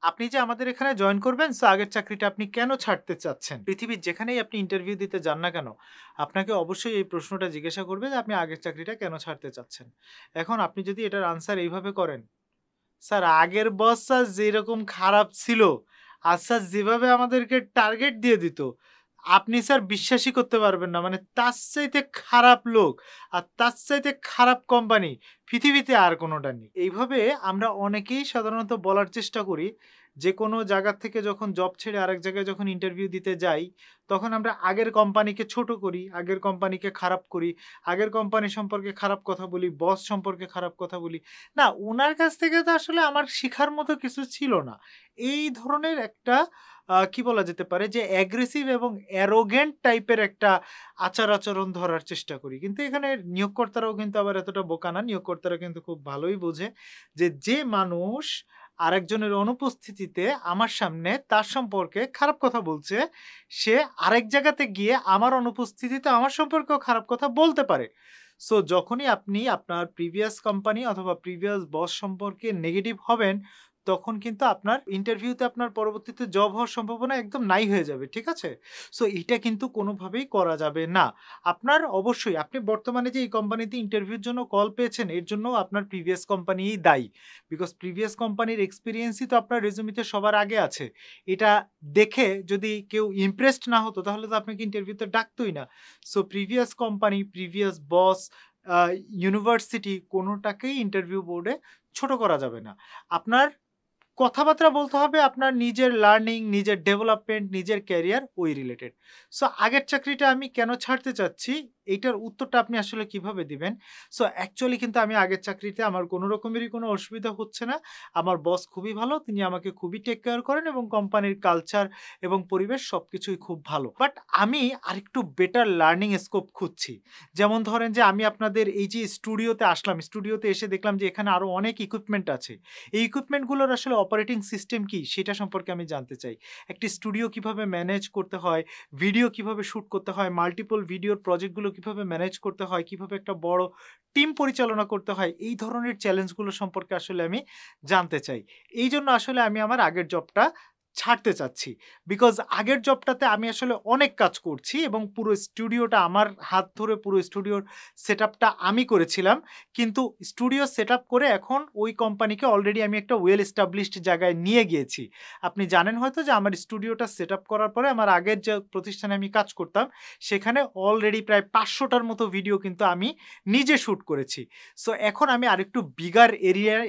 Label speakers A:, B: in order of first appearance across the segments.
A: আপনি যে আমাদের এখানে জয়েন করবেন, সো আগের চাকরিটা আপনি কেন ছাড়তে চাচ্ছেন? পৃথিবীর যেখানেই আপনি ইন্টারভিউ দিতে যান না কেন, আপনাকে অবশ্যই এই প্রশ্নটা জিজ্ঞাসা করবে যে আপনি আগের চাকরিটা কেন ছাড়তে চাচ্ছেন? এখন আপনি যদি এটার আনসার এইভাবে করেন, স্যার আগের বস স্যার যেরকম খারাপ ছিল, আর স্যার যেভাবে আমাদেরকে টার্গেট দিয়ে দিত, আপনি স্যার বিশ্বাসই করতে পারবেন না। মানে তার চাইতে খারাপ লোক আর তার চাইতে খারাপ কোম্পানি পৃথিবীতে আর কোনোটা নেই। এইভাবে আমরা অনেকেই সাধারণত বলার চেষ্টা করি, যেকোনো জায়গা থেকে যখন জব ছেড়ে আরেক জায়গায় যখন ইন্টারভিউ দিতে যাই, তখন আমরা আগের কোম্পানিকে ছোট করি, আগের কোম্পানিকে খারাপ করি, আগের কোম্পানি সম্পর্কে খারাপ কথা বলি, বস সম্পর্কে খারাপ কথা বলি। না, উনার কাছ থেকে তো আসলে আমার শিখার মতো কিছু ছিল না। এই ধরনের একটা কি বলা যেতে পারে যে অ্যাগ্রেসিভ এবং অ্যারোগেন্ট টাইপের একটা আচার-আচরণ ধরার চেষ্টা করি। কিন্তু এখানে নিয়োগকর্তারাও কিন্তু আবার এতটা বোকা না। নিয়োগকর্তারা কিন্তু খুব ভালোই বোঝে যে মানুষ আরেকজনের অনুপস্থিতিতে আমার সামনে তার সম্পর্কে খারাপ কথা বলছে, সে আরেক জায়গাতে গিয়ে আমার অনুপস্থিতিতে আমার সম্পর্কেও খারাপ কথা বলতে পারে। সো যখনই আপনি আপনার প্রিভিয়াস কোম্পানি অথবা প্রিভিয়াস বস সম্পর্কে নেগেটিভ হবেন, তখন কিন্তু আপনার ইন্টারভিউতে আপনার পরবর্তীতে জব হওয়ার সম্ভাবনা একদম নাই হয়ে যাবে। ঠিক আছে? সো এইটা কিন্তু কোনোভাবেই করা যাবে না। আপনার অবশ্যই আপনি বর্তমানে যে এই কোম্পানিতে ইন্টারভিউর জন্য কল পেয়েছেন, এর জন্যও আপনার প্রিভিয়াস কোম্পানিই দায়ী। বিকজ প্রিভিয়াস কোম্পানির এক্সপেরিয়েন্সই তো আপনার রেজুমিতে সবার আগে আছে। এটা দেখে যদি কেউ ইমপ্রেসড না হতো, তাহলে তো আপনাকে ইন্টারভিউতে ডাকতোই না। সো প্রিভিয়াস কোম্পানি, প্রিভিয়াস বস, আ ইউনিভার্সিটি কোনোটাকেই ইন্টারভিউ বোর্ডে ছোট করা যাবে না। আপনার কথাবার্তা বলতে হবে আপনার নিজের লার্নিং, নিজের ডেভেলপমেন্ট, নিজের ক্যারিয়ার ওই রিলেটেড। সো আগের চাকরিটা আমি কেন ছাড়তে চাচ্ছি, এইটার উত্তরটা আপনি আসলে কিভাবে দিবেন? সো অ্যাকচুয়ালি কিন্তু আমি আগের চাকরিতে আমার কোনো রকমেরই কোনো অসুবিধা হচ্ছে না। আমার বস খুবই ভালো। তিনি আমাকে খুবই টেক কেয়ার করেন এবং কোম্পানির কালচার এবং পরিবেশ সবকিছুই খুব ভালো। বাট আমি আরেকটু বেটার লার্নিং স্কোপ খুঁজছি। যেমন ধরেন যে আমি আপনাদের এই যে স্টুডিওতে আসলাম, স্টুডিওতে এসে দেখলাম যে এখানে আরো অনেক ইকুইপমেন্ট আছে। এই ইকুইপমেন্টগুলোর আসলে অপারেটিং সিস্টেম কি? সেটা সম্পর্কে আমি জানতে চাই। একটি স্টুডিও কিভাবে ম্যানেজ করতে হয়, ভিডিও কিভাবে শুট করতে হয়, মাল্টিপল ভিডিওর প্রজেক্টগুলো কিভাবে ম্যানেজ করতে হয়, কিভাবে একটা বড় টিম পরিচালনা করতে হয়, এই ধরনের চ্যালেঞ্জগুলো সম্পর্কে আসলে আমি জানতে চাই। এইজন্য আসলে আমি আমার আগের জবটা ছাড়তে চাচ্ছি। বিকজ আগের জবটাতে আমি আসলে অনেক কাজ করছি এবং পুরো স্টুডিওটা আমার হাত ধরে পুরো স্টুডিওর সেটআপটা আমি করেছিলাম। কিন্তু স্টুডিও সেটআপ করে এখন ওই কোম্পানিকে অলরেডি আমি একটা ওয়েল এস্টাবলিশড জায়গায় নিয়ে গিয়েছি। আপনি জানেন হয়তো যে আমার স্টুডিওটা সেটআপ করার পরে আমার আগের যে প্রতিষ্ঠানে আমি কাজ করতাম, সেখানে অলরেডি প্রায় ৫০০ টার মতো ভিডিও কিন্তু আমি নিজে শুট করেছি। সো এখন আমি আরেকটু বিগার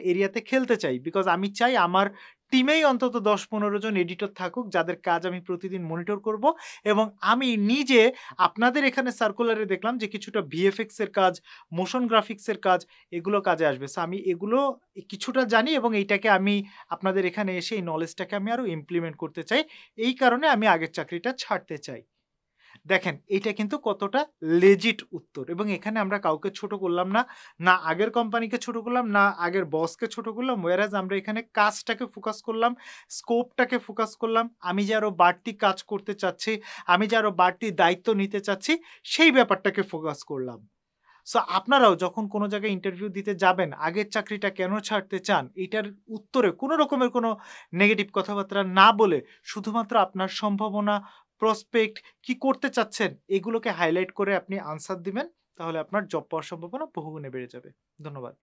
A: এরিয়াতে খেলতে চাই। বিকজ আমি চাই আমার টিমেই অন্তত ১০-১৫ জন এডিটর থাকুক, যাদের কাজ আমি প্রতিদিন মনিটর করব এবং আমি নিজে আপনাদের এখানে সার্কুলারে দেখলাম যে কিছুটা ভিএফএক্স এর কাজ, মোশন গ্রাফিক্স এর কাজ, এগুলো কাজে আসবে। সো আমি এগুলো কিছুটা জানি এবং এইটাকে আমি আপনাদের এখানে এসে এই নলেজটাকে আমি আরো ইমপ্লিমেন্ট করতে চাই। এই কারণে আমি আগের চাকরিটা ছাড়তে চাই। দেখেন এইটা কিন্তু কতটা লেজিট উত্তর এবং এখানে আমরা কাউকে ছোট করলাম না। না আগের কোম্পানিকে ছোট করলাম, না আগের বসকে ছোট করলাম। whereas আমরা এখানে কাজটাকে ফোকাস করলাম, স্কোপটাকে ফোকাস করলাম। আমি যে আরো বাড়তি কাজ করতে চাচ্ছি, আমি যে আরো বাড়তি দায়িত্ব নিতে চাচ্ছি, সেই ব্যাপারটাকে ফোকাস করলাম। সো আপনারাও যখন কোনো জায়গায় ইন্টারভিউ দিতে যাবেন, আগের চাকরিটা কেন ছাড়তে চান? এটার উত্তরে কোনো রকমের কোনো নেগেটিভ কথাবার্তা না বলে শুধুমাত্র আপনার সম্ভাবনা, প্রসপেক্ট, কি করতে চাচ্ছেন এগুলোকে হাইলাইট করে আপনি আনসার দিবেন। তাহলে আপনার জব পাওয়ার সম্ভাবনা বহুগুণে বেড়ে যাবে। ধন্যবাদ।